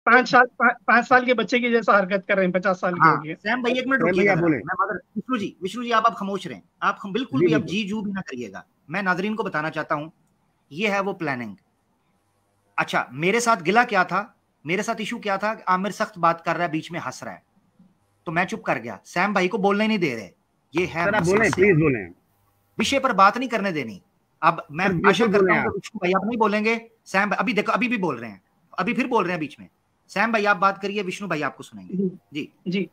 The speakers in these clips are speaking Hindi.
पांच साल के बच्चे की जैसा हरकत कर रहे हैं, 50 साल के हो हाँ गए। सैम भाई एक मिनट सैम भैया रुकिएगा जरा, बोले। मैं मगर विष्णु जी आप खामोश रहें, आप हम बिल्कुल जी भी अब बिल्कुल। जी जू भी ना करिएगा। मैं नाजरीन को बताना चाहता हूं, ये है वो प्लानिंग। अच्छा मेरे साथ गिला क्या था, मेरे साथ इशू क्या था, आमिर सख्त बात कर रहा है, बीच में हंस रहा है, तो मैं चुप कर गया। सैम भाई को बोलने नहीं दे रहे, ये है सर आप बोलें, समस्या, प्लीज बोलें। विषय पर बात नहीं करने देनी। अब मैं सर आशा बिल्कुल करता बोलें हूं कि आप। विष्णु भाई आप नहीं बोलेंगे। सैम भाई अभी देखो, अभी भी बोल रहे हैं, अभी फिर बोल रहे हैं बीच में। सैम भाई आप बात करिए, विष्णु भाई आपको सुनेंगे। जी जी जी।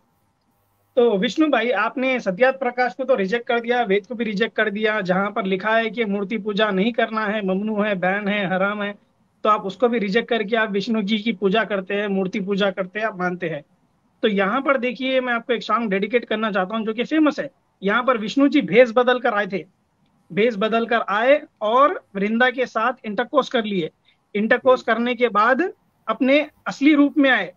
तो विष्णु भाई, आपने सत्यार्थ प्रकाश को तो रिजेक्ट कर दिया, वेद को भी रिजेक्ट कर दिया, जहां पर लिखा है कि मूर्ति पूजा नहीं करना है, ममनू है, बैन है, हराम है, तो आप उसको भी रिजेक्ट करके आप विष्णु जी की पूजा करते हैं, मूर्ति पूजा करते हैं, आप मानते हैं। तो यहाँ पर देखिए, मैं आपको एक सॉन्ग डेडिकेट करना चाहता हूँ जो कि फेमस है। यहाँ पर विष्णु जी भेष बदल कर आए थे, भेष बदल कर आए और वृंदा के साथ इंटरकोर्स कर लिए। इंटरकोर्स करने के बाद अपने असली रूप में आए।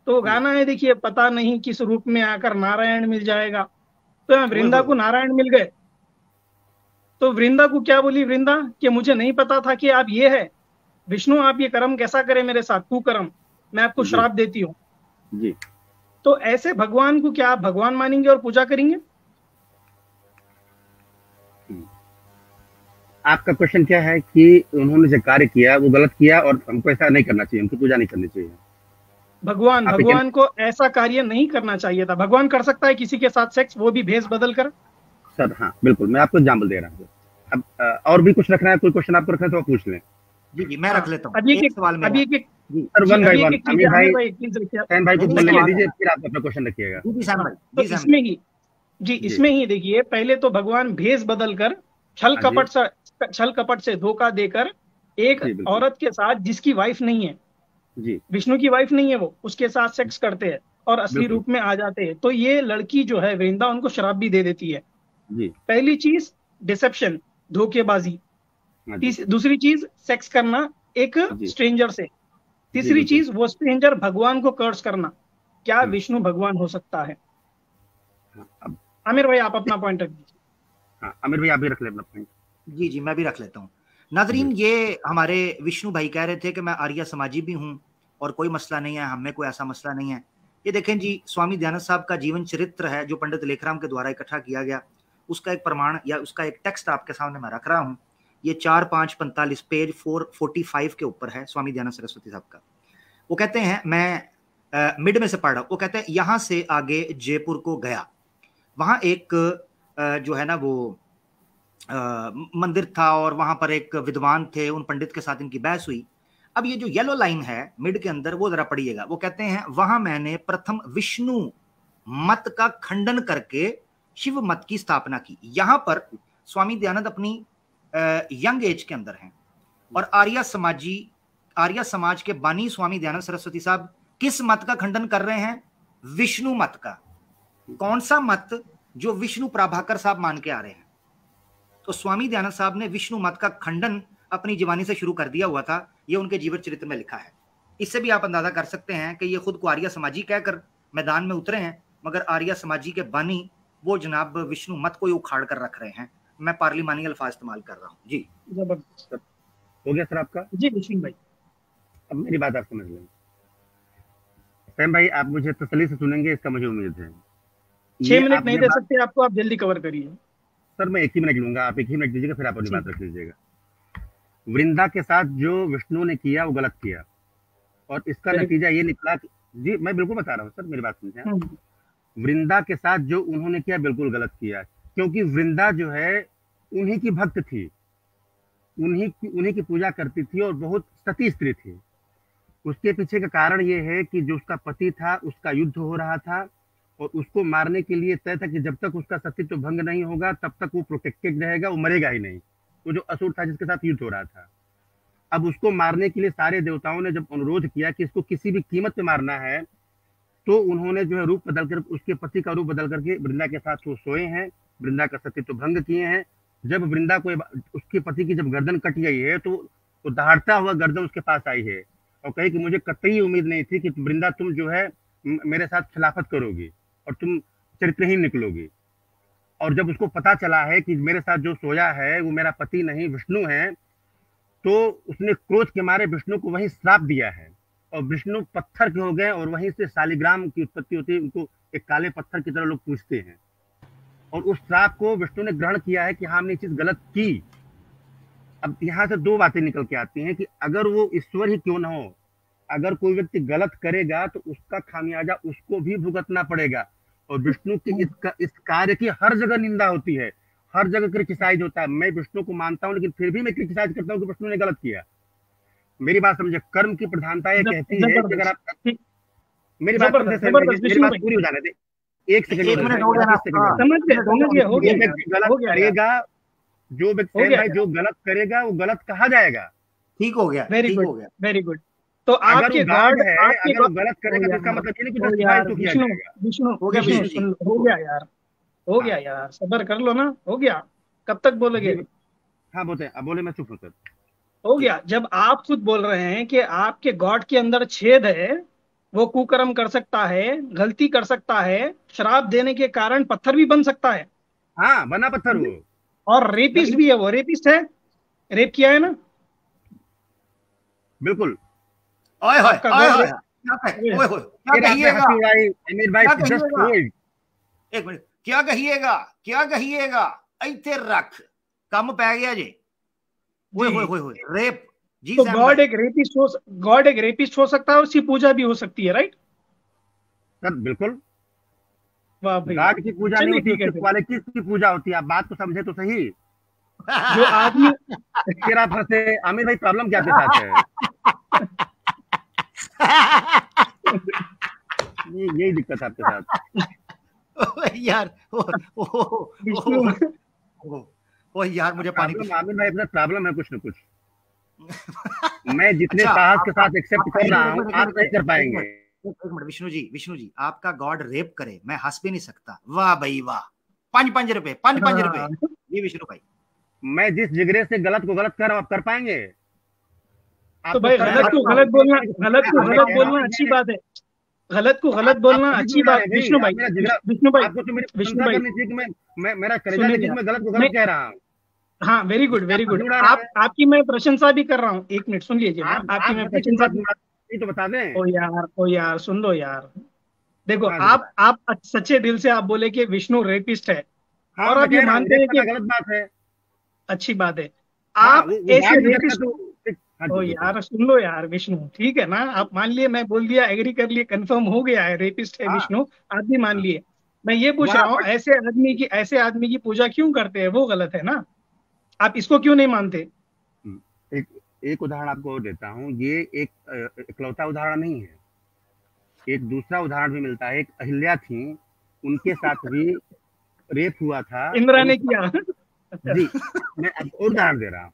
तो गाना है देखिए, पता नहीं किस रूप में आकर नारायण मिल जाएगा। तो यहाँ ओए वृंदा होए को होए। नारायण मिल गए। तो वृंदा को क्या बोली वृंदा, कि मुझे नहीं पता था कि आप ये है। विष्णु, आप ये कर्म कैसा करें मेरे साथ, कुकर्म, मैं आपको जी श्राप देती हूँ। जी। तो ऐसे भगवान को क्या आप भगवान मानेंगे और पूजा करेंगे? आपका क्वेश्चन क्या है कि उन्होंने जो कार्य किया वो गलत किया और हमको ऐसा नहीं करना चाहिए, उनकी पूजा नहीं करनी चाहिए। भगवान आप ये भगवान को ऐसा कार्य नहीं करना चाहिए था। भगवान कर सकता है किसी के साथ सेक्स, वो भी भेष बदल कर। सर हाँ बिल्कुल, मैं आपको एग्जाम्पल दे रहा हूँ। अब और भी कुछ रखना है, कोई क्वेश्चन आपको रखना है तो आप पूछ लें। जी जी मैं हाँ, रख लेता हूँ, अभी एक एक एक सवाल मेरा। अभी एक एक जी सर जी, वन बाय अभी एक वन, एक चीज है, आमिर आमिर भाई, भाई प्लीज रखिए। सैन भाई को नहीं नहीं बोलने सवाल दीजिए, है। फिर आप अपना क्वेश्चन रखिएगा। जी जी सैम हाँ, भाई, तो जी सैम इसमें भाई। ही जी, जी। इसमें ही देखिए, पहले तो भगवान भेष बदल कर छल हाँ जी। कपट से छल कपट से धोखा देकर एक जी बिल्कुल। औरत के साथ, जिसकी वाइफ नहीं है, जी विष्णु की वाइफ नहीं है वो, उसके साथ सेक्स करते हैं और असली बिल्कुल। रूप में आ जाते हैं। तो ये लड़की जो है वृंदा, उनको शराब भी दे देती है। जी। पहली चीज डिसेप्शन, धोखेबाजी। हाँ जी। दूसरी चीज सेक्स करना एक जी। स्ट्रेंजर से। जी तीसरी बिल्कुल। चीज वो स्ट्रेंजर भगवान को कर्स करना। क्या हम्म। विष्णु भगवान हो सकता है? हाँ, अब आमिर भाई, आप अपना पॉइंट रख दीजिए। हाँ आमिर भाई आप भी रख ले अपना पॉइंट। जी जी मैं भी रख लेता हूँ। जी नाजरीन, ये हमारे विष्णु भाई कह रहे थे कि मैं आर्य समाजी भी हूँ और कोई मसला नहीं है, हमें कोई ऐसा मसला नहीं है। ये देखें जी, स्वामी दयानंद साहब का जीवन चरित्र है जो पंडित लेखराम के द्वारा इकट्ठा किया गया, उसका एक प्रमाण या उसका एक टेक्स्ट आपके सामने मैं रख रहा हूँ। ये 4-5-45 पेज 445 के ऊपर है स्वामी दयानंद सरस्वती साहब का। वो कहते हैं, मैं मिड में से पढ़ रहा हूँ, वो कहते हैं यहाँ से आगे जयपुर को गया, वहां एक जो है ना वो मंदिर था और वहां पर एक विद्वान थे, उन पंडित के साथ इनकी बहस हुई। अब ये जो येलो लाइन है मिड के अंदर, वो जरा पढ़िएगा। वो कहते हैं, वहां मैंने प्रथम विष्णु मत का खंडन करके शिव मत की स्थापना की। यहां पर स्वामी दयानंद अपनी यंग एज के अंदर हैं और आर्य समाज के बानी स्वामी दयानंद सरस्वती साहब किस मत का खंडन कर रहे हैं? विष्णु मत का। कौन सा मत? जो विष्णु प्रभाकर साहब मान के आ रहे हैं। तो स्वामी दयानंद साहब ने विष्णु मत का खंडन अपनी जीवानी से शुरू कर दिया हुआ था, ये उनके जीवन चरित्र में लिखा है। इससे भी आप अंदाजा कर सकते हैं कि ये खुद को आर्य समाजी कहकर मैदान में उतरे हैं, मगर आर्य समाजी के बानी वो जनाब विष्णु मत को ही उखाड़ कर रख रहे हैं। मैं पार्लिमानी अल्फाज इस्तेमाल कर रहा हूँ। जी जबरदस्त। हो गया सर आपका। जी विष्णु भाई। अब मेरी बात आप समझ लें। सैम भाई आप मुझे तसल्ली से सुनेंगे, इसका मुझे उम्मीद है। छह ये मिनट आप नहीं ये दे बात, सकते आपको, आप जल्दी कवर करिए। सर मैं एक ही मिनट लूंगा, आप एक ही मिनट दीजिएगा, फिर आप अपनी बात ठीक। रख लीजिएगा। वृंदा के साथ जो विष्णु ने किया वो गलत किया और इसका वेरी गुड। नतीजा ये निकला कि, जी मैं बिल्कुल बता रहा हूँ सर, मेरी बात समझे आप। हम्म। वृंदा के साथ जो उन्होंने किया बिल्कुल गलत किया, क्योंकि वृंदा जो है उन्हीं की भक्त थी, उन्हीं की पूजा करती थी और बहुत सती स्त्री थी। उसके पीछे का कारण ये है कि जो उसका पति था उसका युद्ध हो रहा था और उसको मारने के लिए तय था कि जब तक उसका सतीत्व भंग नहीं होगा तब तक वो प्रोटेक्टेड रहेगा, वो मरेगा ही नहीं। वो जो असुर था जिसके साथ युद्ध हो रहा था, अब उसको मारने के लिए सारे देवताओं ने जब अनुरोध किया कि इसको किसी भी कीमत पे मारना है, तो उन्होंने जो है रूप बदल कर, उसके पति का रूप बदल करके वृंदा के साथ वो सोए हैं, वृंदा का सतीत्व भंग किए हैं। जब वृंदा को, उसके पति की जब गर्दन कट गई है, तो वो दहाड़ता हुआ गर्दन उसके पास आई है और कही कि मुझे कतई उम्मीद नहीं थी कि वृंदा तुम जो है मेरे साथ खिलाफत करोगी और तुम चरित्रहीन निकलोगी। और जब उसको पता चला है कि मेरे साथ जो सोया है वो मेरा पति नहीं विष्णु है, तो उसने क्रोध के मारे विष्णु को वही श्राप दिया है और विष्णु पत्थर के हो गए, और वहीं से शालिग्राम की उत्पत्ति होती है। उनको एक काले पत्थर की तरह लोग पूछते हैं, और उस श्राप को विष्णु ने ग्रहण किया है कि हाँ, हमने चीज गलत की। अब यहाँ से दो बातें निकल के आती हैं कि अगर वो ईश्वर ही क्यों ना हो, अगर कोई व्यक्ति गलत करेगा तो उसका खामियाजा उसको भी भुगतना पड़ेगा। और विष्णु की इस कार्य की हर जगह निंदा होती है, हर जगह क्रिटिसाइज होता है। मैं विष्णु को मानता हूं, लेकिन फिर भी मैं क्रिटिसाइज करता हूं कि विष्णु ने गलत किया। मेरी बात समझे, कर्म की प्रधानता ये कहती है कि अगर आप मेरी बात पूरी हो जाने दे, एक सेकंड समझ गए, हो गया, गलत करेगा, जो व्यक्ति जो गलत करेगा वो गलत कहा जाएगा। ठीक हो गया, वेरी ठीक गुड, हो गया, वेरी गुड। तो आपके गॉड है, अगर वो गलत करेगा तो इसका मतलब ये नहीं कि जस्टिफाई तो किया जाएगा। विष्णु हो गया यार, हो गया यार, सब्र कर लो ना, हो गया। कब तक बोलोगे? हाँ बोलते हैं, अब बोले, मैं चुप हूँ सर। हो गया। जब आप खुद बोल रहे हैं कि आपके गॉड के अंदर छेद है, वो कुकर्म कर सकता है, गलती कर सकता है, श्राप देने के कारण पत्थर भी बन सकता है। हाँ, बना पत्थर वो, और रेपिस्ट भी है, वो रेपिस्ट है, रेप किया है ना। बिल्कुल। ओए होए, ओए होए, क्या कहिएगा अमीर भाई, जस्ट होल्ड एक मिनट, क्या कहिएगा, क्या कहिएगा, इथे रख, कम पै गया जी। ओए होए होए होए, रेप जी। तो गॉड एक रेपिस्ट हो सकता है, उसकी पूजा भी हो सकती है, राइट सर? बिल्कुल। वाह भाई, गॉड की पूजा नहीं होती, उसकी क्वालिटीज की पूजा होती है। आप बात तो समझे तो सही। जो आदमी फिर आप फंसे। आमिर भाई, प्रॉब्लम क्या आपके साथ है? यही दिक्कत है आपके साथ यार। ओ यार, मुझे पानी। आमिर भाई, अपना प्रॉब्लम है कुछ न कुछ। मैं जितने साहस के साथ एक्सेप्ट कर रहा हूँ, आप नहीं कर पाएंगे। एक मिनट, विष्णु जी, आपका गॉड रेप करे, मैं हंस भी नहीं सकता। वाह भाई वाह, 5 रुपए, 5 रुपए। ये विष्णु भाई, मैं जिस जिगरे से गलत को गलत कर रहा हूं, आप कर पाएंगे? तो भाई गलत को गलत बोलना अच्छी बात है। गलत को गलत बोलना अच्छी बात। विष्णु भाई, आपको तो मेरी प्रशंसा करनी चाहिए कि मैं मेरा कलेजा देखिए, मैं गलत को गलत कह रहा हूँ। हाँ, वेरी गुड, वेरी गुड। आपकी मैं प्रशंसा भी कर रहा हूँ। एक मिनट सुन लीजिए, आपकी मैं प्रशंसा तो बता दें। ओ यार सुन लो यार। देखो, आप सच्चे दिल से आप बोले कि विष्णु रेपिस्ट है, और आप ये मानते हैं कि गलत बात है, अच्छी बात है। आप ऐसे रेपिस्ट ओ यार, सुन लो यार विष्णु, ठीक है ना। आप मान लिए, मैं बोल दिया, एग्री कर लिए, कंफर्म हो गया है, रेपिस्ट है विष्णु, आप भी मान लिए। मैं ये पूछ रहा हूँ, ऐसे आदमी की पूजा क्यों करते हैं? वो गलत है ना, आप इसको क्यों नहीं मानते? एक उदाहरण आपको और देता हूँ। ये एक इकलौता उदाहरण नहीं है, एक दूसरा उदाहरण भी मिलता है। एक अहिल्या थी, उनके साथ भी रेप हुआ था, इंदिरा ने किया। जी, मैं और उदाहरण दे रहा हूँ,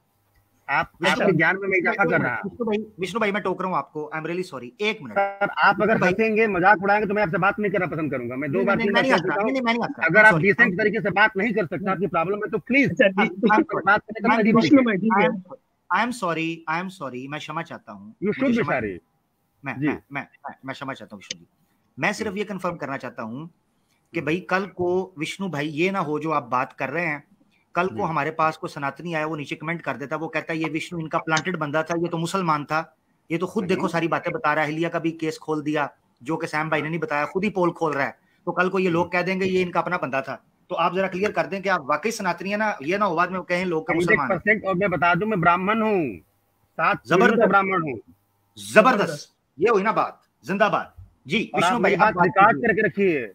आपके ज्ञान में मैं इजाफा कर रहा हूँ। विष्णु भाई, मैं टोक रहा हूँ आपको, आई एम रियली सॉरी। एक मिनट सर, आप अगर हंसेंगे, मजाक उड़ाएंगे, तो मैं आपसे बात नहीं करना पसंद करूंगा। मैं 2 बार 3 बार कह चुका हूँ, अगर आप डिसेंट तरीके से बात नहीं कर सकते, आपकी प्रॉब्लम है, तो प्लीज बात करने का। आई एम सॉरी, मैं क्षमा चाहता हूँ। You should be sorry. मैं क्षमा चाहता हूँ विष्णु जी। मैं सिर्फ ये कंफर्म करना चाहता हूँ कि भाई कल को विष्णु भाई ये ना हो जो आप बात कर रहे हैं, कल को हमारे पास को सनातनी आया, वो नीचे कमेंट कर देता, वो कहता है ये विष्णु इनका प्लांटेड बंदा था, ये तो मुसलमान था, ये तो खुद देखो सारी बातें बता रहा है, अहिल्या का भी केस खोल दिया, जो कि सैम भाई ने नहीं बताया, खुद ही पोल खोल रहा है। तो कल को ये लोग कह देंगे ये इनका अपना बंदा था। तो आप जरा क्लियर कर दें कि आप वाकई सनातनी है ना, ये ना हो बाद में कहें लोग का मुसलमान है। और मैं बता दूं, मैं ब्राह्मण हूँ, 7 जबरदस्त ब्राह्मण हूँ। जबरदस्त, ये हुई ना बात, जिंदाबाद जी। विष्णु भाई, आप रिकॉर्ड करके रखिए।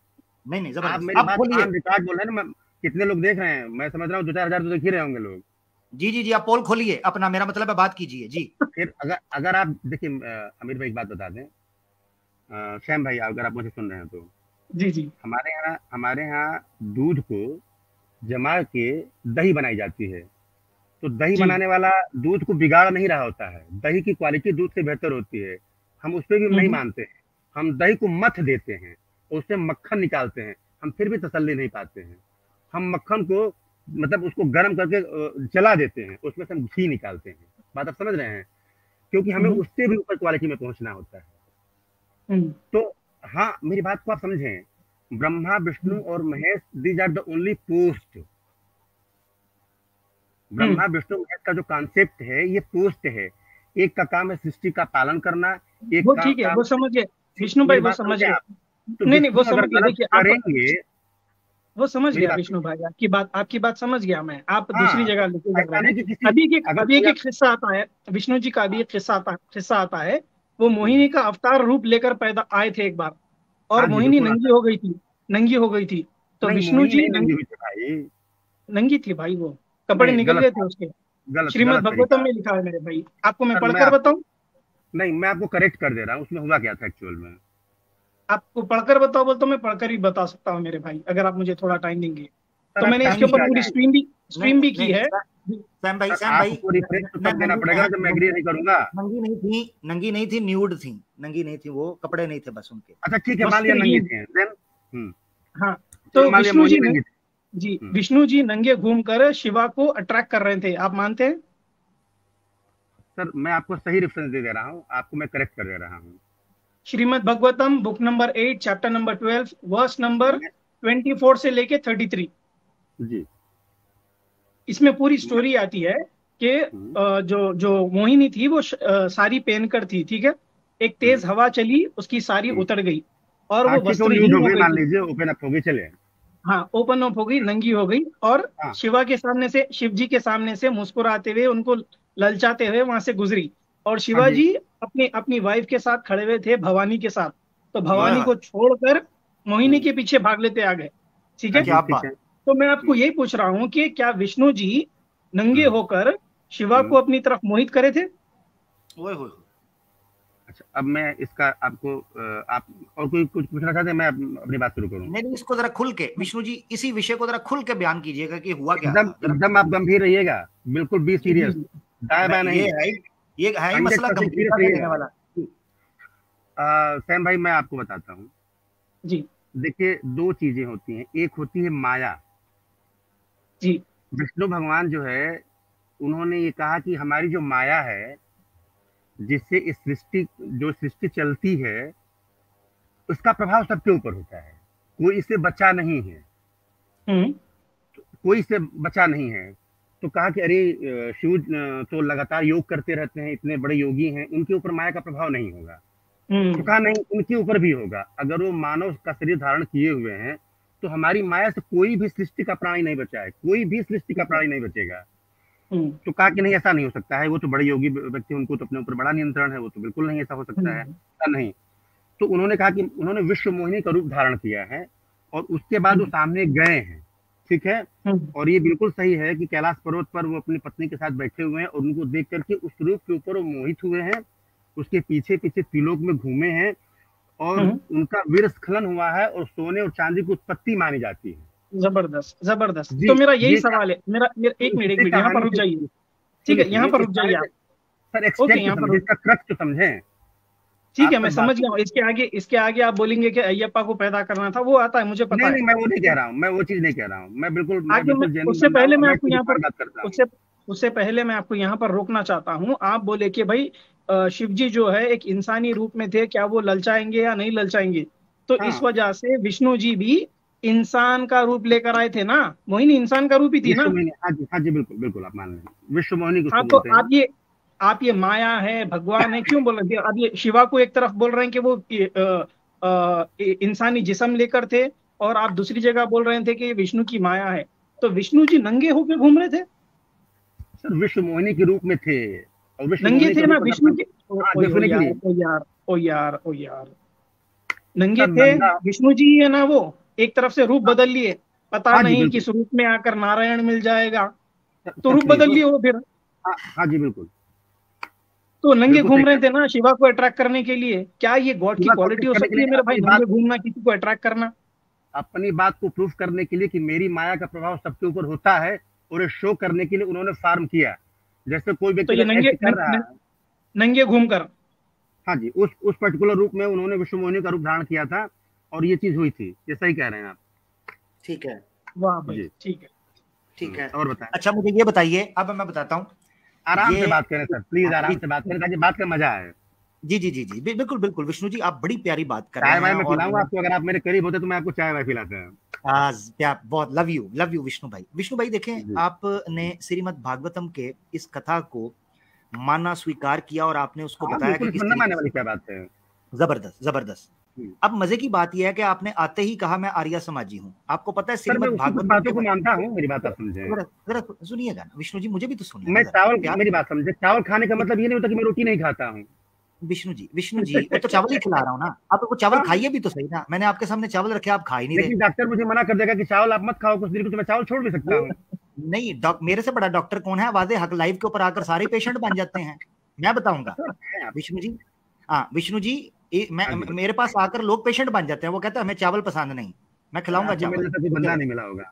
नहीं, जबरदस्त, आप मेरी बात रिकॉर्ड बोल रहे हैं ना, कितने लोग देख रहे हैं, मैं समझ रहा हूँ 2-4 हजार तो देख ही रहे होंगे लोग। जी, आप पोल खोलिए अपना, मेरा मतलब है बात कीजिए जी। फिर अगर आप देखिए, अमीर भाई एक बात बता दें, श्याम भाई, अगर आप मुझे सुन रहे हैं तो जी, हमारे यहाँ दूध को जमा के दही बनाई जाती है। तो दही बनाने वाला दूध को बिगाड़ नहीं रहा होता है, दही की क्वालिटी दूध से बेहतर होती है, हम उस पर भी नहीं मानते हैं। हम दही को मथ देते हैं, उससे मक्खन निकालते हैं, हम फिर भी तसल्ली नहीं पाते हैं। हम मक्खन को मतलब उसको गर्म करके जला देते हैं, उसमें से हम घी निकालते हैं। बात आप समझ रहे हैं? क्योंकि हमें उससे भी ऊपर क्वालिटी में पहुंचना होता है। तो हाँ, मेरी बात को आप समझें, ब्रह्मा, विष्णु और Mahesh, these are the only post. Brahma, Vishnu, Mahesh का जो कॉन्सेप्ट है, ये पोस्ट है। एक का काम है सृष्टि का पालन करना, एक वो काम ठीक है, काम वो समझ गए विष्णु भाई, मेरी वो बात समझ समझे गए। आप? तो नहीं नहीं, वो विष्णु अगर समझ गए, गलत देखिए आप, करेंगे, वो समझ मेरी गया बात विष्णु सुनिए। भाई, आपकी बात समझ गया मैं, आप दूसरी हाँ, तो जगह लेके जा ऐसा रहे नहीं हैं। कि किसी, अगर अभी कोई एक किस्सा आता है, विष्णु जी का अभी एक किस्सा आता है। वो मोहिनी का अवतार रूप लेकर पैदा आए थे एक बार, और हाँ जी मोहिनी बिल्कुल आता नंगी है। हो गई थी, नंगी हो गई थी। तो नहीं, विष्णु मोहिनी जी नहीं नंगी हुई थी भाई। नंगी थी भाई, वो कपड़े नहीं, निकल गलत गए थे बात, उसके। गलत श्रीमद् गलत भगवतम तरीका। में लिखा है मेरे भाई, आपको मैं सर मैं पढ़कर आपको, बताऊं? नहीं मैं आपको करेक्ट कर दे रहा हूँ, उसमें हुआ क्या था एक्चुअल में। आपको पढ़कर बताओ बोल तो मैं पढ़कर ही बता सकता हूँ मेरे भाई, अगर आप मुझे थोड़ा टाइम देंगे। सर तो आप मैंने इसके टाइम ऊपर पे आ पूरी जाए। नहीं स्ट्रीम भी नहीं की नहीं, है। सैम भाई, सर सैम भाई, आपको रिफ्रेश तो तब देना नंगी पड़ेगा ना जब मैं एग्री नहीं करूंगा। नंगी नहीं थी, नंगी नहीं थी, न्यूड थी, नंगी नहीं थी, वो कपड़े नहीं थे बस उनके। अच्छा ठीक है, मान लिया नंगी वस्त्रहीन। थी देन। हम्म। हाँ। चलो तो मान लिया विष्णु जी मोहिनी नंगी थी। जी, हम्म। विष्णु जी नंगे घूमकर शिवा को अट्रैक्ट कर रहे थे, आप मानते हैं? सर मैं आपको सही रेफरेंस दे रहा हूँ, आपको मैं करेक्ट कर दे रहा हूँ। Shrimad Bhagavatam book number 8 chapter number 12 verse number मैं 24 से लेके 33। जी। इसमें पूरी मैं स्टोरी आती है कि हम्म, जो जो मोहिनी थी वो साड़ी पहनकर थी, ठीक है। एक हम्म, तेज हवा चली, उसकी साड़ी हम्म। उतर गई और हाँ वो ठीक है, वो न्यूड वस्त्रहीन हो हो गई, गई मान थी। लीजिए ओपन अप हो गई, चले। हाँ, ओपन अप हो गई, नंगी हो गई, और हाँ। शिवा के सामने से, शिव जी के सामने से मुस्कुराते हुए, उनको ललचाते हुए वहां से गुजरी। और हाँ शिवा जी। जी अपनी अपनी वाइफ के साथ खड़े हुए थे, भवानी के साथ। तो ओए भवानी होए, को छोड़कर मोहिनी हम्म, के पीछे भाग लेते आ गए, ठीक हाँ है। जी क्या ठीक बात, है। तो मैं आपको हम्म, यही पूछ रहा हूँ कि क्या विष्णु जी नंगे हम्म, होकर शिवा को हम्म। अपनी तरफ मोहित करे थे? ओए होए। अच्छा अब मैं इसका आपको आप और कोई कुछ पूछना चाहते हैं, मैं अपनी बात शुरू करूँ। नहीं नहीं, इसको जरा खुल के विष्णु जी, इसी विषय को जरा खुल के बयान कीजिएगा कि हुआ क्या एकदम था जरा। एकदम आप गंभीर रहिएगा, बिल्कुल बी जी जी सीरियस, जी दाएं बाएं ये नहीं, है, ये है ही मसला 100% सीरियस गंभीरता से लेने रहिएगा। वाला। सैम भाई मैं आपको बताता हूँ। जी देखिए दो चीजें होती हैं, एक होती है माया। जी। विष्णु भगवान जो है, उन्होंने ये कहा कि हमारी जो माया है, जिससे इस सृष्टि, जो सृष्टि चलती है, उसका प्रभाव सबके ऊपर होता है, कोई इससे बचा नहीं है, हम्म कोई इससे बचा नहीं है। तो कहा कि अरे शिव तो लगातार योग करते रहते हैं, इतने बड़े योगी हैं, उनके ऊपर माया का प्रभाव नहीं होगा। तो हम्म कहा नहीं, उनके ऊपर भी होगा, अगर वो मानव का शरीर धारण किए हुए हैं, तो हमारी माया से कोई भी सृष्टि का प्राणी नहीं बचा है, कोई भी सृष्टि का प्राणी नहीं बचेगा। हम्म तो कहा कि नहीं ऐसा नहीं हो सकता है, वो तो बड़े योगी व्यक्ति, उनको तो अपने ऊपर बड़ा नियंत्रण है, वो तो बिल्कुल नहीं ऐसा हो सकता है, हम्म ऐसा नहीं। तो उन्होंने कहा कि उन्होंने विश्व मोहिनी का रूप धारण किया है, और उसके बाद वो हम्म सामने गए हैं, ठीक है। हम्म और ये बिल्कुल सही है कि कैलाश पर्वत पर वो अपनी पत्नी के साथ बैठे हुए हैं, और उनको देख करके उस रूप के ऊपर वो मोहित हुए हैं, उसके पीछे पीछे त्रिलोक में घूमे हैं, और हम्म। उनका वीर स्खलन हुआ है, और सोने और चांदी की उत्पत्ति मानी जाती है। जबरदस्त जबरदस्त। जी। तो मेरा यही ये सवाल है, मेरा तो एक इसी मिनट यहाँ पर कहानी रुक से, जाइए। ठीक सुनिए है, यहाँ सुनिए पर इस रुक जाइए कहानी से, आप। सर ओके, एक्सट्रैक्ट तो यहाँ पर समझे, रुक। इसका क्रक्स तो समझें। ठीक है, आप मैं तक बात समझ को, गया हूँ। इसके आगे आप बोलेंगे कि अयप्पा को पैदा करना था, वो आता है, मुझे पता नहीं है। नहीं मैं वो नहीं कह रहा हूँ, मैं वो चीज नहीं कह रहा हूँ, मैं आगे मैं, बिल्कुल जेन्युइन उससे बंदा हूँ, पहले और मैं मैं आपको खुद यहाँ पर, बात करता हूँ। उससे उससे पहले मैं आपको यहाँ पर रोकना चाहता हूँ। आप बोले कि भाई शिव जी जो है एक इंसानी रूप में थे, क्या वो ललचाएंगे या नहीं ललचाएंगे? तो इस हाँ, वजह से विष्णु जी भी इंसान का रूप लेकर आए थे ना। मोहिनी इंसान का रूप ही थी विश्व ना। मोहिनी, हाँ जी बिल्कुल बिल्कुल, आप मान लें विश्व मोहिनी को उसको आप तो बोलते हैं। आप ये माया है, भगवान है, क्यों बोल रहे थे? अब ये शिवा को एक तरफ बोल रहे हैं कि वो इंसानी जिस्म लेकर थे, और आप दूसरी जगह बोल रहे थे कि ये विष्णु की माया है। तो विष्णु जी नंगे होकर घूम रहे थे? सर विश्व मोहिनी के रूप में थे, और विश्व नंगे मोहिनी थे का ना रूप अगर विष्णु के? हाँ ओ यार, डेफिनेटली। ओ यार, ओ यार, ओ यार, नंगे सर थे। नंगा, विष्णु जी है ना वो, एक तरफ से रूप बदल लिए, पता हाँ जी नहीं बिल्कुल। किस रूप में आकर नारायण मिल जाएगा। तो सच रूप नहीं, बदल लिए वो फिर। हाँ हाँ जी बिल्कुल, तो नंगे बिल्कुल सही घूम रहे कह थे रहे हैं। ना शिवा को अट्रैक्ट करने के लिए। क्या ये गॉड की पूरा क्वालिटी कोशिश हो करने के सकती लिए, है मेरे भाई, अपनी नंगे बात, घूमना, किसी को अट्रैक्ट करना? अपनी बात को प्रूफ करने के लिए कि मेरी माया का प्रभाव सबके ऊपर होता है, और ये शो करने के लिए उन्होंने फार्म किया। जैसे कोई तो व्यक्ति ये अगर एक्ट कर रहा है, नंगे घूमकर। हाँ जी, उस पर्टिकुलर रूप में उन्होंने विश्व मोहिनी का रूप धारण किया था, और ये चीज हुई थी, ये सही कह रहे हैं आप। ठीक है, वाह भाई, जी। ठीक है। ठीक है। और बताएं, अच्छा मुझे ये बताइए, अब मैं बताता हूँ। आराम ये से बात करें सर, प्लीज आराम जी से बात करें, ताकि बात का मजा आए। जी जी जी जी, बिल्कुल बिल्कुल विष्णु जी, आप बड़ी प्यारी बात कर रहे चाय वाय हैं। मैं और पिलाऊंगा आपको, अगर आप मेरे करीब होते तो मैं आपको चाय वाय पिलाता है। प्यार, बहुत लव यू विष्णु भाई। विष्णु भाई देखें, जी। आपने श्रीमद् भागवतम के इस कथा को माना, स्वीकार किया और आपने उसको बताया कि किस मानने वाली क्या बात है। जबरदस्त जबरदस्त। अब मजे की बात यह है कि आपने आते ही कहा मैं आर्य समाजी हूँ। आपको पता है श्रीमद् भागवत बातों को मानता हूँ, मेरी बात आप समझे। जरा सुनिएगा ना विष्णु जी, मुझे भी तो सुनिए। मैं चावल, मेरी बात समझे, चावल खाने का मतलब ये नहीं होता कि मैं रोटी नहीं खाता हूँ। विष्णु जी मैं तो चावल ही खिला रहा हूँ ना, आप वो चावल खाइए भी तो सही ना। मैंने आपके सामने चावल रखे, आप खा ही नहीं रहे। लेकिन डॉक्टर मुझे मना कर देगा कि चावल आप मत खाओ कुछ देर को, तो मैं चावल छोड़ भी सकता हूँ। नहीं, मेरे से बड़ा डॉक्टर कौन है? वादे हक लाइव के ऊपर आकर सारे पेशेंट बन जाते हैं, मैं बताऊंगा। विष्णु जी, हाँ विष्णु जी, मेरे पास आकर लोग पेशेंट बन जाते हैं। वो कहते हैं हमें चावल पसंद नहीं, मैं खिलाऊंगा चावल। बंदा नहीं मिला होगा।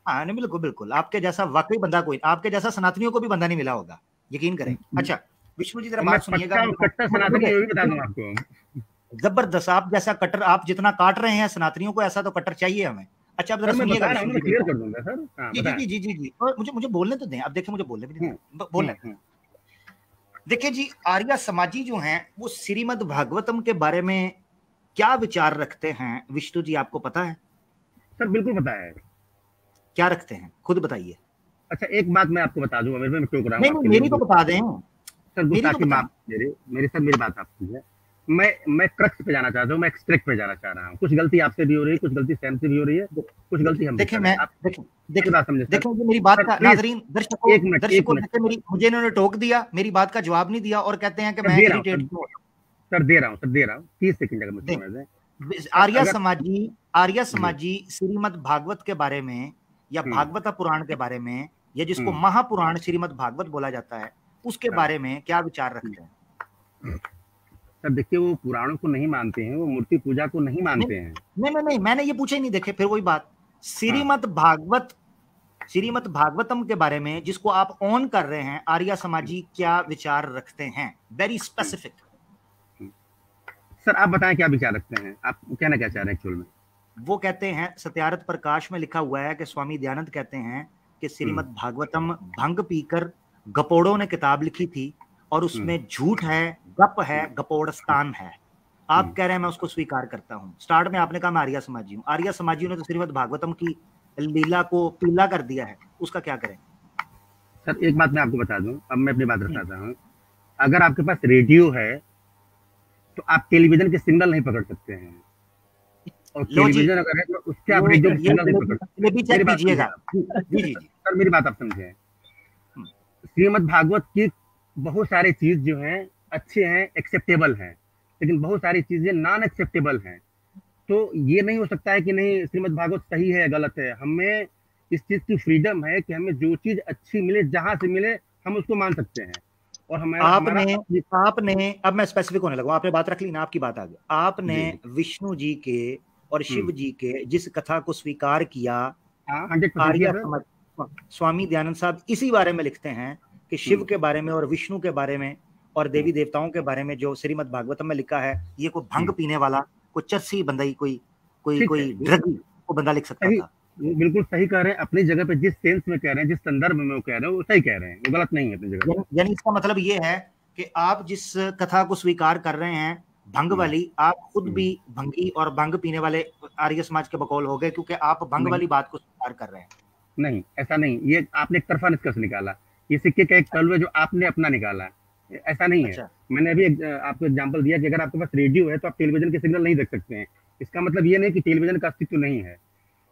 हाँ नहीं, बिल्कुल बिल्कुल, आपके जैसा वाकई बंदा कोई, आपके जैसा सनातनियों को भी बंदा नहीं मिला होगा, यकीन करें। अच्छा विष्णु जी, जरा बात सुनिएगा। जबरदस्त, आप जैसा कटर, आप जितना काट रहे हैं सनातनियों को, ऐसा तो कटर चाहिए हमें। अच्छा अब जरा सुनिएगा विष्णु जी, क्लियर कर दूंगा सर। जी जी जी जी जी, और मुझे बोलने तो दें। अब देखिए, मुझे बोलने भी नहीं दें, बोलने। देखिए जी, आर्य समाजी जो हैं वो श्रीमद् भागवतम के बारे में क्या विचार रखते हैं विष्णु जी, आपको पता है? सर बिल्कुल पता है। क्या रखते हैं, खुद बताइए। अच्छा एक बात मैं आपको बता दूंगा, मैं टोक रहा हूं। नहीं, मेरी तो बता दें सर, गुस्ताखी माफ, मेरी बात आप सुनिए। मैं क्रक्स पे जाना चाहता हूँ, मैं एक्सट्रैक्ट पे जाना चाह रहा हूँ। कुछ गलती आपसे भी हो रही है, कुछ गलती सैम से भी हो रही है, कुछ गलती हम देखिए मेरी बात का, नाज़रीन दर्शकों मेरी, मुझे इन्होंने टोक दिया, मेरी बात का जवाब नहीं दिया और कहते हैं कि मैं इरिटेट हूं। सर दे रहा हूँ 30 सेकंड अगर मुझे समझ है। आर्य समाजी श्रीमद् भागवत के बारे में या भागवत पुराण के बारे में, या जिसको महापुराण श्रीमद् भागवत बोला जाता है, उसके बारे में क्या विचार रखते हैं? सर देखिए, वो पुराणों को नहीं मानते हैं, वो मूर्ति पूजा को नहीं मानते हैं। नहीं, मैंने ये पूछा ही नहीं। देखे फिर वही बात, श्रीमद् भागवतम के बारे में जिसको आप ऑन कर रहे हैं, आर्य समाजी क्या विचार रखते हैं? Very specific. सर आप बताएं क्या विचार रखते हैं, आप कहना क्या चाह रहे हैं एक्चुअल में? वो कहते हैं, सत्यार्थ प्रकाश में लिखा हुआ है कि स्वामी दयानंद कहते हैं कि श्रीमद् भागवतम भंग पीकर गपोड़ों ने किताब लिखी थी और उसमें झूठ है, गप है, गपोड़स्तान है। आप कह रहे हैं मैं उसको स्वीकार करता हूं। स्टार्ट में आपने कहा मैं आर्य समाजी हूं। आर्य समाजियों ने तो श्रीमद् भागवतम की लीला को पीला कर दिया है, उसका क्या करें? सर एक बात मैं आपको बता दूं, अब मैं अपनी बात रखना हूं। अगर आपके पास रेडियो है तो आप टेलीविजन के सिग्नल नहीं पकड़ सकते हैं, और टेलीविजन अगर है तो उसके आप रेडियो के सिग्नल नहीं पकड़ सकते। सर मेरी बात आप समझे। श्रीमद् भागवत की बहुत सारी चीज जो हैं अच्छे हैं, एक्सेप्टेबल हैं, लेकिन बहुत सारी चीजें नॉन एक्सेप्टेबल हैं। तो ये नहीं हो सकता है कि नहीं श्रीमद् भागवत सही है या गलत है। हमें इस चीज की फ्रीडम है कि हमें जो चीज अच्छी मिले, जहां से मिले, हम उसको मान सकते हैं। और आपने अब मैं स्पेसिफिक होने लगा, आपने बात रख ली ना, आपकी बात आ गई। आपने विष्णु जी के और शिव जी के जिस कथा को स्वीकार किया, स्वामी दयानंद साहब इसी बारे में लिखते हैं कि शिव के बारे में और विष्णु के बारे में और देवी देवताओं के बारे में जो श्रीमद् भागवतम में लिखा है, ये कोई भंग पीने वाला, कोई चर्सी बंदा ही, कोई ड्रगी को बंदा लिख सकता था। बिल्कुल सही कह रहे हैं, अपनी जगह पे जिस सेंस में कह रहे हैं, जिस संदर्भ में वो कह रहे हैं, वो सही कह रहे हैं, वो गलत नहीं है अपनी जगह। यानी इसका मतलब ये है कि आप जिस कथा को स्वीकार कर रहे हैं भंग वाली, आप खुद भी भंगी और भंग पीने वाले आर्य समाज के बकौल हो गए, क्योंकि आप भंग वाली बात को स्वीकार कर रहे हैं। नहीं, ऐसा नहीं, ये आपने एक तरफा निष्कर्ष निकाला, ये सिक्के का एक पहलू है जो आपने अपना निकाला, ऐसा नहीं है। मैंने अभी आपको एग्जांपल दिया कि अगर आपके पास रेडियो है तो आप टेलीविजन के सिग्नल नहीं देख सकते हैं। इसका मतलब ये नहीं कि टेलीविजन का अस्तित्व नहीं है।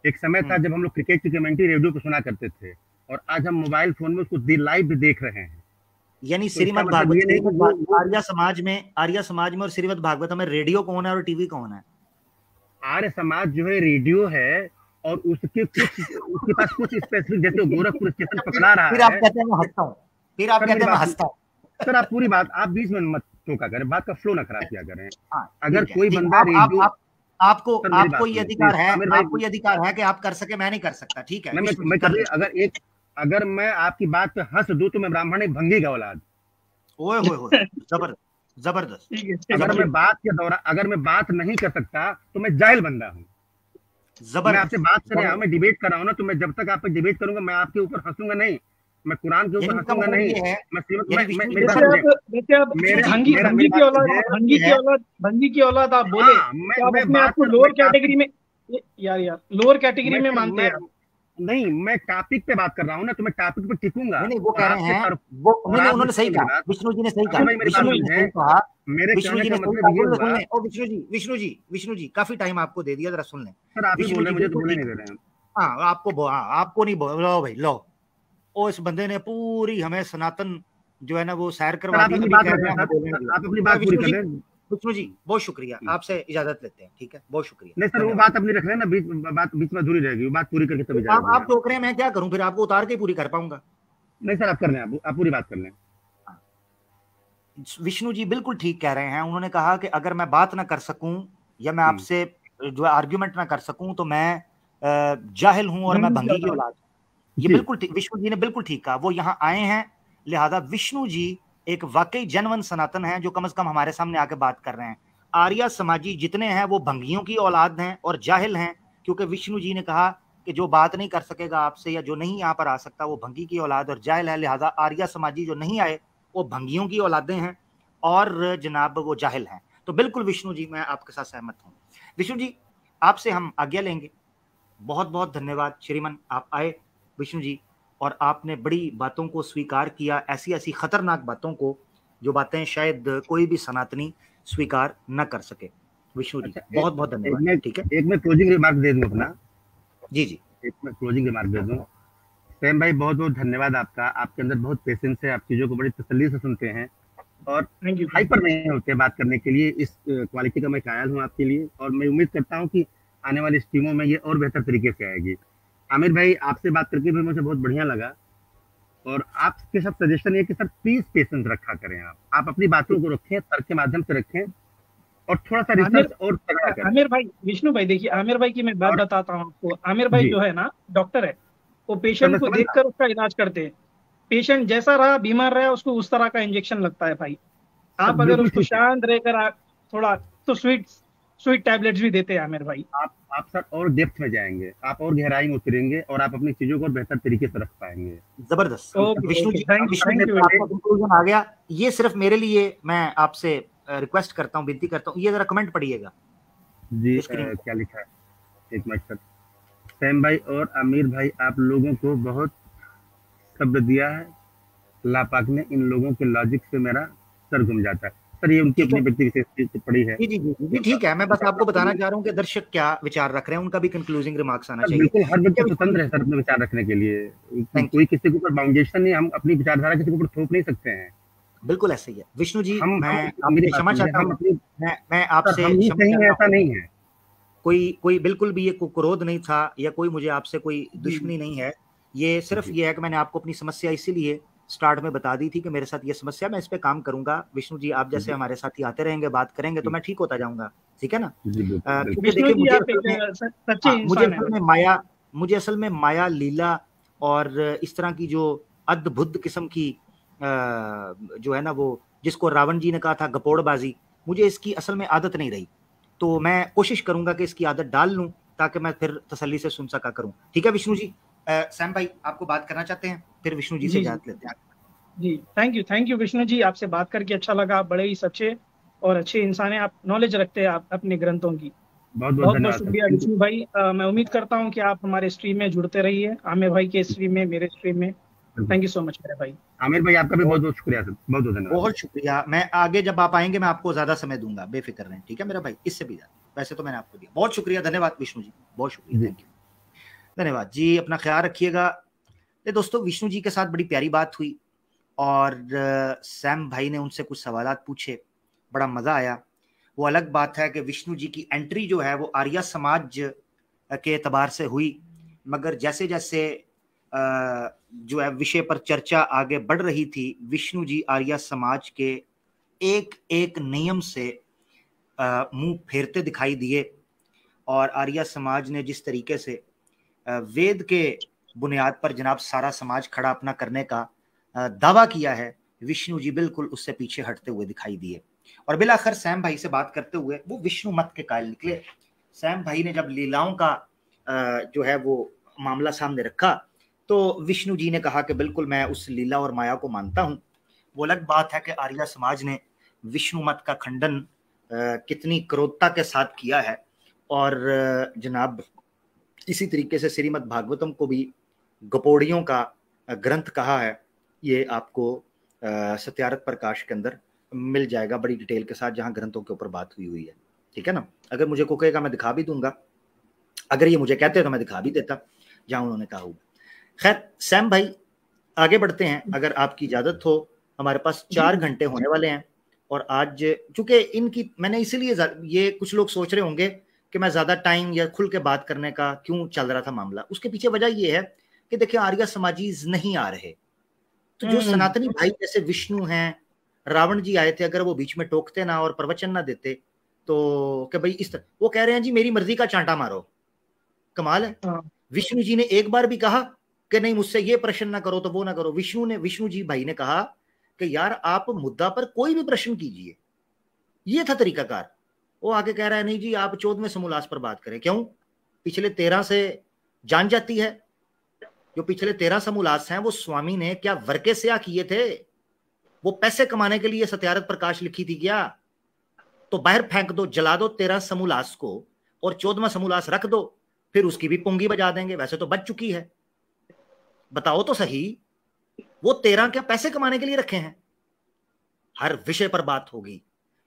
एक समय था जब हम लोग क्रिकेट की कमेंट्री रेडियो पे सुना करते थे, और आज हम मोबाइल फोन में उसको लाइव भी देख रहे हैं। यानी श्रीमद् भागवत आर्य समाज में और श्रीमद् भागवत में रेडियो कौन है और टीवी कौन है? आर्य समाज जो है रेडियो है, और उसके पास कुछ स्पेसिफिक, जैसे गोरखपुर स्टेशन पकड़ा रहा है। फिर आप कहते हैं मैं हंसता हूं, फिर आप कहते हैं मैं हंसता हूं। सर आप पूरी बात, आप बीच में मत टोका करें, बात का फ्लो ना खराब किया करें। अगर कोई बंदा रेडियो, आपको ये अधिकार है, आपको ये अधिकार है कि आप कर सके, मैं नहीं कर सकता, ठीक है? मैं कभी अगर मैं आपकी बात पे हंस दूं तो मैं ब्राह्मण नहीं, भंगी का औलाद। ओए होए, जबरदस्त। अगर मैं बात नहीं कर सकता तो मैं जाहिल बंदा हूँ। मैं आपसे बात कर रहा हूँ, मैं डिबेट कर रहा हूँ ना, तो मैं जब तक आप पे डिबेट करूंगा मैं आपके ऊपर हंसूंगा नहीं, मैं कुरान के ऊपर हंसूंगा नहीं। भंगी की औलाद आप बोले, मैं लोअर कैटेगरी में, यार लोअर कैटेगरी में मानते हैं। नहीं, मैं टॉपिक पे बात कर रहा हूँ ना, तो मैं टॉपिक पे टिकूंगा। नहीं वो और कह रहे आपसे हैं, तर, वो और नहीं आप उन्होंने मुझसे सही मेरी कहा, बात, विष्णु जी ने सही आमिर कहा, भाई मेरी बात विष्णु जी ने सुनिए। सही कहा, मेरे विष्णु कहने जी का ने सही मतलब कहा, ये बोल सुन हुआ। लें। ओ विष्णु जी विष्णु जी काफी टाइम आपको दे दिया, जरा सुन लें। सर आप ही विष्णु बोल रहे जी हैं, मुझे तो बिल्कुल बोलने ठीक। नहीं दे रहे हैं। हाँ आपको नहीं लो भाई लो। ओ इस बंदे ने पूरी हमें सनातन जो है ना वो सैर सर करवा आप दी, अपनी अभी बात कह रहे रखें हैं हमें सर, बोलने दिया। आप अपनी बात पूरी कर लें। विष्णु जी बहुत शुक्रिया, आपसे इजाजत लेते हैं, ठीक है, बहुत शुक्रिया, नहीं सर, वो धन्यवाद। बात अपनी रख लें ना, बात बीच में अधूरी रहेगी, वो बात पूरी करके तब इजाजत आप देंगे। टोक रहे हैं, मैं क्या करूं फिर, आपको उतार के पूरी कर पाऊंगा। नहीं सर, आप कर लें, आप पूरी बात कर लें। विष्णु जी बिल्कुल ठीक कह रहे हैं, उन्होंने कहा कि अगर मैं बात ना कर सकूं या मैं आपसे जो आर्ग्यूमेंट ना कर सकूं तो मैं जाहिल हूं और मैं भंगी भंगी की ज्यादा। औलाद। ये जी बिल्कुल ठीक, विष्णु जी ने बिल्कुल ठीक कहा, वो यहाँ आए हैं, लिहाजा विष्णु जी एक वाकई जनवन सनातन है जो कम से कम हमारे सामने आके बात कर रहे हैं। आर्या समाजी जितने हैं वो भंगियों की औलाद हैं और जाहिल हैं, क्योंकि विष्णु जी ने कहा कि जो बात नहीं कर सकेगा आपसे या जो नहीं यहाँ पर आ सकता वो भंगी की औलाद और जाहिल है, लिहाजा आर्या समाजी जो नहीं आए वो भंगियों की औलादें हैं और जनाब वो जाहिल हैं। तो बिल्कुल विष्णु जी मैं आपके साथ सहमत हूँ। विष्णु जी आपसे हम आज्ञा लेंगे, बहुत बहुत धन्यवाद श्रीमन, आप आए विष्णु जी और आपने बड़ी बातों को स्वीकार किया, ऐसी ऐसी खतरनाक बातों को जो बातें शायद कोई भी सनातनी स्वीकार न कर सके। विष्णु जी अच्छा, बहुत बहुत धन्यवाद, ठीक है। एक मैं क्लोजिंग रिमार्क दे दूं अपना। जी जी एक मैं क्लोजिंग रिमार्क दे दूं। सैम भाई बहुत बहुत धन्यवाद आपका, आपके अंदर बहुत पेशेंस है, आप चीज़ों को बड़ी तसल्ली से सुनते हैं और थैंक यू। हाइपर नहीं होते बात करने के लिए। इस क्वालिटी का मैं कायल हूँ आपके लिए और मैं उम्मीद करता हूँ कि आने वाली स्ट्रीमों में ये और बेहतर तरीके से आएगी। आमिर भाई आपसे बात करके भी मुझे बहुत बढ़िया लगा और आपके साथ सजेशन ये कि सर प्लीज पेशेंस रखा करें, आप अपनी बातों को रखें, तर्क के माध्यम से रखें और थोड़ा सा आमिर रिसर्च और तगड़ा करें। आमिर भाई, विष्णु भाई देखिए, आमिर भाई की मैं बात और बताता हूँ आपको। आमिर भाई जी जो है ना डॉक्टर है, वो सर, पेशेंट मैं को समझ रहा देखकर उसका इलाज करते हैं। पेशेंट जैसा रहा, बीमार रहा, उसको उस तरह का इंजेक्शन लगता है भाई। सर, आप अगर बिल्कुल उसको ठीक है। शांत रहकर थोड़ा तो स्वीट स्वीट टैबलेट्स भी देते हैं आमिर भाई। आप सर और डेप्थ में जाएंगे, आप और गहराई में उतरेंगे और आप अपनी चीजों को और बेहतर तरीके से रख पाएंगे। जबरदस्त। Okay Vishnu okay, ji thank Vishnu ji thank you आपका वेरी कंक्लूजन आ गया, ये सिर्फ मेरे लिए मैं आपसे रिक्वेस्ट करता हूँ, विनती करता हूँ, ये जरा कमेंट पढ़िएगा जी स्क्रीन पर। क्या लिखा है, एक मिनट सर। सैम भाई और आमिर भाई, आप लोगों को बहुत शब्द दिया है, अल्लाह पाक ने, इन लोगों के लॉजिक से मेरा सर घूम जाता है। सर ये उनकी ठीक अपनी है, व्यक्तिगत टिप्पणी है। जी जी जी जी ठीक है, मैं बस आपको बताना चाह रहा हूँ कि दर्शक क्या विचार रख रहे हैं, उनका भी कंक्लूजिंग रिमार्क्स आना सर चाहिए। बिल्कुल हर ठीक व्यक्ति है विष्णु स्वतंत्र है जी, सर अपने विचार रखने के लिए, थैंक यू, कोई किसी के ऊपर बाउंडेशन नहीं, हम अपनी विचारधारा किसी के ऊपर थोप नहीं सकते हैं। बिल्कुल ऐसे ही है विष्णु जी, मैं मेरी आपसे बात क्षमा सुनिए, चाहता हम हूँ, अपनी, मैं सर आपसे हम ही क्षमा सही है चाहता ऐसा हूँ। नहीं है। कोई कोई बिल्कुल भी ये क्रोध नहीं था या कोई मुझे आपसे कोई जी दुश्मनी नहीं है, ये सिर्फ जी ये है कि मैंने आपको अपनी समस्या इसीलिए स्टार्ट में बता दी थी कि मेरे साथ ये समस्या, मैं इस पे काम करूंगा। विष्णु जी आप जैसे जी हमारे साथ ही आते रहेंगे, बात करेंगे तो जी मैं ठीक होता जाऊंगा, ठीक है ना। जी, बिल्कुल बिल्कुल। क्योंकि विष्णु देखिए जी, मुझे आप असल एक में, सच्चे हाँ इंसान है भाई। मुझे असल में माया लीला और इस तरह की जो अद्भुत किस्म की जो है ना वो, जिसको रावण जी ने कहा था गपोड़बाजी, मुझे इसकी असल में आदत नहीं रही, तो मैं कोशिश करूंगा कि इसकी आदत डाल लूं ताकि मैं फिर तसल्ली से सुन सका करूं। ठीक है विष्णु जी, सैम भाई आपको बात करना चाहते हैं, फिर विष्णु जी से जी जी इजाजत लेते हैं। जी, थैंक यू विष्णु जी, आपसे बात करके अच्छा लगा। आप बड़े ही सच्चे और अच्छे इंसान हैं, आप नॉलेज रखते हैं आप अपने ग्रंथों की। बहुत बहुत बहुत बहुत धन्यवाद सर, शुक्रिया थैंक यू। विष्णु भाई। मैं उम्मीद करता हूँ कि आप हमारे स्ट्रीम में जुड़ते रहिए, आमिर भाई के स्ट्रीम में, मेरे स्ट्रीम में। बिल्कुल। थैंक यू सो मच मेरे भाई। आमिर भाई आपका भी बहुत बहुत बहुत शुक्रिया सर, बहुत बहुत धन्यवाद। बहुत शुक्रिया, मैं आगे जब आप आएंगे मैं आपको ज्यादा समय दूंगा, बेफिक्र रहें, ठीक है मेरा भाई, इससे भी ज्यादा, वैसे तो मैंने आपको दिया। बहुत शुक्रिया, धन्यवाद विष्णु जी, बहुत शुक्रिया, जी थैंक यू, धन्यवाद जी, अपना ख्याल रखिएगा। दोस्तों विष्णु जी के साथ बड़ी प्यारी बात हुई और सैम भाई ने उनसे कुछ सवालात पूछे, बड़ा मजा आया। वो अलग बात है कि विष्णु जी की एंट्री जो है वो आर्या समाज के एतबार से हुई, मगर जैसे जैसे जो है विषय पर चर्चा आगे बढ़ रही थी, विष्णु जी आर्या समाज के एक एक नियम से मुंह फेरते दिखाई दिए और आर्या समाज ने जिस तरीके से वेद के बुनियाद पर जनाब सारा समाज खड़ा अपना करने का दावा किया है, विष्णु जी बिल्कुल उससे पीछे हटते हुए दिखाई दिए। और बिलाखिर सैम भाई से बात करते हुए वो विष्णु मत के कायल निकले। सैम भाई ने जब लीलाओं का जो है वो मामला सामने रखा तो विष्णु जी ने कहा कि बिल्कुल मैं उस लीला और माया को मानता हूँ। वो अलग बात है कि आर्य समाज ने विष्णु मत का खंडन कितनी क्रोधता के साथ किया है और जनाब इसी तरीके से श्रीमद् भागवतम को भी गपोड़ियों का ग्रंथ कहा है। ये आपको सत्यार्थ प्रकाश के अंदर मिल जाएगा बड़ी डिटेल के साथ, जहां ग्रंथों के ऊपर बात हुई है। ठीक है ना। अगर मुझे को कहेगा मैं दिखा भी दूंगा, अगर ये मुझे कहते तो मैं दिखा भी देता जहां उन्होंने कहा हुआ। खैर सैम भाई आगे बढ़ते हैं, अगर आपकी इजाजत हो। हमारे पास 4 घंटे होने वाले हैं, और आज चूंकि इनकी मैंने इसीलिए, ये कुछ लोग सोच रहे होंगे कि मैं ज्यादा टाइम या खुल के बात करने का क्यों चल रहा था मामला, उसके पीछे वजह ये है कि देखिए आर्य समाजीज नहीं आ रहे, तो जो सनातनी भाई जैसे विष्णु हैं, रावण जी आए थे, अगर वो बीच में टोकते ना और प्रवचन ना देते तो कि भाई इस तरह, वो कह रहे हैं जी मेरी मर्जी का चांटा मारो। कमाल है। विष्णु जी ने एक बार भी कहा कि नहीं मुझसे ये प्रश्न ना करो तो वो ना करो। विष्णु जी भाई ने कहा कि यार आप मुद्दा पर कोई भी प्रश्न कीजिए, ये था तरीकाकार। वो आगे कह रहा है नहीं जी आप 14वें समोल्लास पर बात करें। क्यों? पिछले 13 से जान जाती है, जो पिछले 13 समोल्लास हैं वो स्वामी ने क्या वर्के से किए थे? वो पैसे कमाने के लिए सत्यार्थ प्रकाश लिखी थी क्या? तो बाहर फेंक दो, जला दो 13 समोल्लास को, और 14वां समोल्लास रख दो, फिर उसकी भी पुंगी बजा देंगे। वैसे तो बच चुकी है, बताओ तो सही, वो 13 क्या पैसे कमाने के लिए रखे हैं? हर विषय पर बात होगी।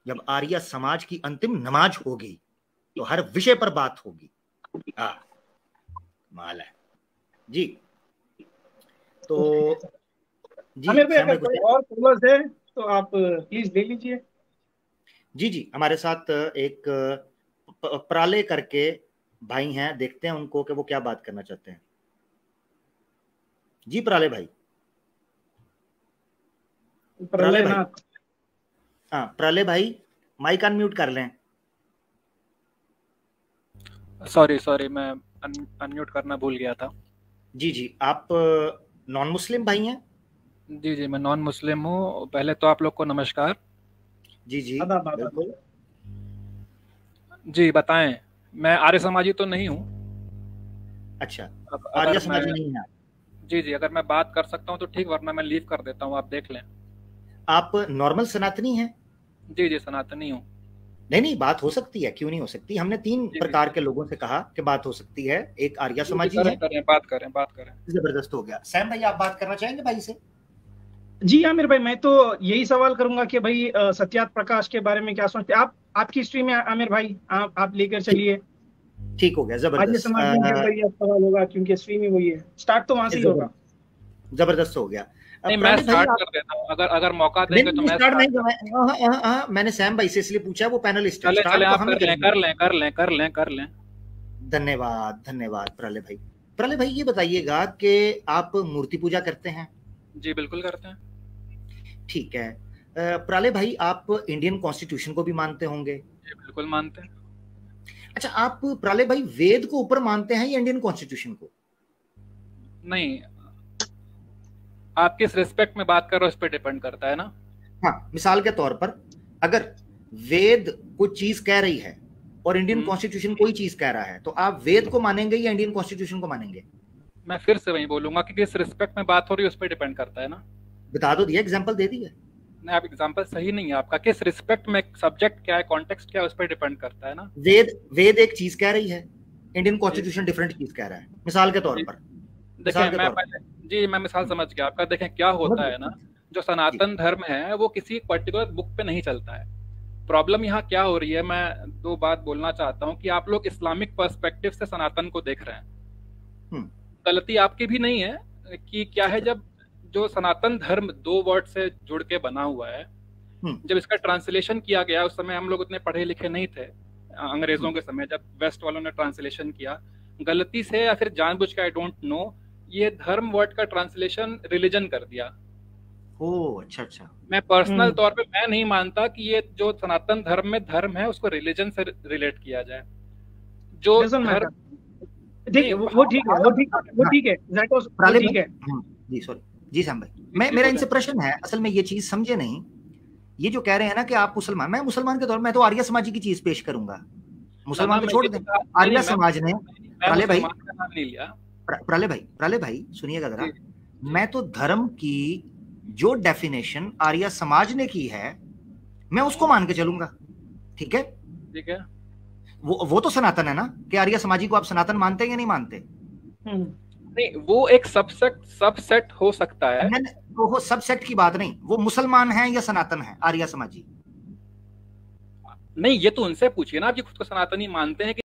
जब आर्य समाज की अंतिम नमाज होगी तो हर विषय पर बात होगी। माल है जी। तो जी अगर कोई और कॉलर्स है तो आप प्लीज ले लीजिए। जी हमारे साथ एक प्राले करके भाई हैं, देखते हैं उनको कि वो क्या बात करना चाहते हैं। जी प्राले भाई, हाँ प्राले भाई माइक अनम्यूट कर लें। सॉरी मैं अनम्यूट करना भूल गया था। जी आप नॉन मुस्लिम भाई हैं? जी मैं नॉन मुस्लिम हूँ। पहले तो आप लोग को नमस्कार। जी बिल्कुल। जी बताएं, मैं आर्य समाजी तो नहीं हूँ। अच्छा, आर्य समाजी नहीं है? जी अगर मैं बात कर सकता हूँ तो ठीक, वरना मैं लीव कर देता हूँ, आप देख लें। आप नॉर्मल सनातनी हैं? जी सनातनी हूँ। नहीं बात हो सकती है, क्यों नहीं हो सकती? हमने 3 प्रकार के लोगों से कहा कि बात हो सकती है। एक आर्य समाजी है। बात करें। जबरदस्त हो गया। सैम भाई आप बात करना चाहेंगे भाई से? जी आमिर भाई, मैं तो यही सवाल करूंगा कि भाई सत्यार्थ प्रकाश के बारे में क्या सोचते हैं आप? आपकी स्ट्रीम में आमिर भाई आप लेकर चलिए। ठीक हो गया, जबरदस्त। सवाल होगा क्योंकि स्ट्रीम ही वही है, स्टार्ट तो वहां से ही होगा। जबरदस्त हो गया। नहीं, मैं स्टार्ट कर देता हूँ, अगर मौका देंगे तो मैं स्टार्ट नहीं। मैंने सैम भाई से इसलिए पूछा, वो पैनलिस्ट है। कर लें। धन्यवाद प्राले भाई। प्राले भाई ये बताइएगा कि आप मूर्ति पूजा करते हैं? जी बिल्कुल करते हैं। ठीक है। प्राले भाई आप इंडियन कॉन्स्टिट्यूशन को भी मानते होंगे? जी बिल्कुल मानते हैं। अच्छा, आप प्राले भाई वेद को ऊपर मानते हैं या इंडियन कॉन्स्टिट्यूशन को? नहीं, आप किस रिस्पेक्ट में बात कर रहे हो इस पे डिपेंड करता है ना। हाँ, मिसाल के तौर पर अगर वेद कोई चीज कह रही है और इंडियन कॉन्स्टिट्यूशन कोई चीज कह रहा है, तो आप वेद को मानेंगे या इंडियन कॉन्स्टिट्यूशन को मानेंगे? मैं फिर से वही बोलूंगा कि किस रिस्पेक्ट में बात हो रही है उस पर डिपेंड करता है ना। बता दो, दिया एग्जांपल दे दिया। नहीं, आप एग्जांपल सही नहीं है आपका। किस रिस्पेक्ट में, सब्जेक्ट क्या है, कॉन्टेक्स्ट क्या है, उस पर डिपेंड करता है ना। वेद एक चीज कह रही है, इंडियन कॉन्स्टिट्यूशन डिफरेंट चीज कह रहा है। मिसाल के तौर पर देखिए, मैं मिसाल समझ गया आपका। देखें क्या होता है ना, जो सनातन धर्म है वो किसी पर्टिकुलर बुक पे नहीं चलता है। प्रॉब्लम यहाँ क्या हो रही है, मैं 2 बात बोलना चाहता हूँ कि आप लोग इस्लामिक पर्सपेक्टिव से सनातन को देख रहे हैं। गलती आपकी भी नहीं है कि क्या है, जब जो सनातन धर्म 2 वर्ड से जुड़ के बना हुआ है, जब इसका ट्रांसलेशन किया गया, उस समय हम लोग उतने पढ़े लिखे नहीं थे अंग्रेजों के समय, जब वेस्ट वालों ने ट्रांसलेशन किया गलती से या फिर जानबूझ के, आई डोंट नो, ये धर्म वर्ड का ट्रांसलेशन रिलीजन कर दिया। ओह अच्छा। मैं पर्सनल तौर पे मैं नहीं मानता कि ये जो सनातन धर्म में धर्म है उसको रिलीजन से रिलेट किया जाए। जो धर्म वो ठीक है। जी सॉरी जी सैम भाई, मेरा इनसे प्रश्न है, असल में ये चीज समझे नहीं। ये जो कह रहे हैं ना कि आप मुसलमान, मैं मुसलमान के तौर में तो आर्य समाजी की चीज पेश करूंगा। मुसलमान को छोड़ दें, आर्य समाज ने प्राले भाई सुनिएगा जरा। मैं तो धर्म की जो डेफिनेशन आर्य समाज ने की है मैं उसको मान के चलूंगा। ठीक है। वो तो सनातन है ना। क्या आर्य समाजी को आप सनातन मानते हैं या नहीं मानते? नहीं, वो एक सबसेट हो सकता है। वो सबसेट की बात नहीं, वो मुसलमान है या सनातन है आर्य समाजी? नहीं, ये तो उनसे पूछिए ना, आप ये खुद को सनातनी मानते हैं कि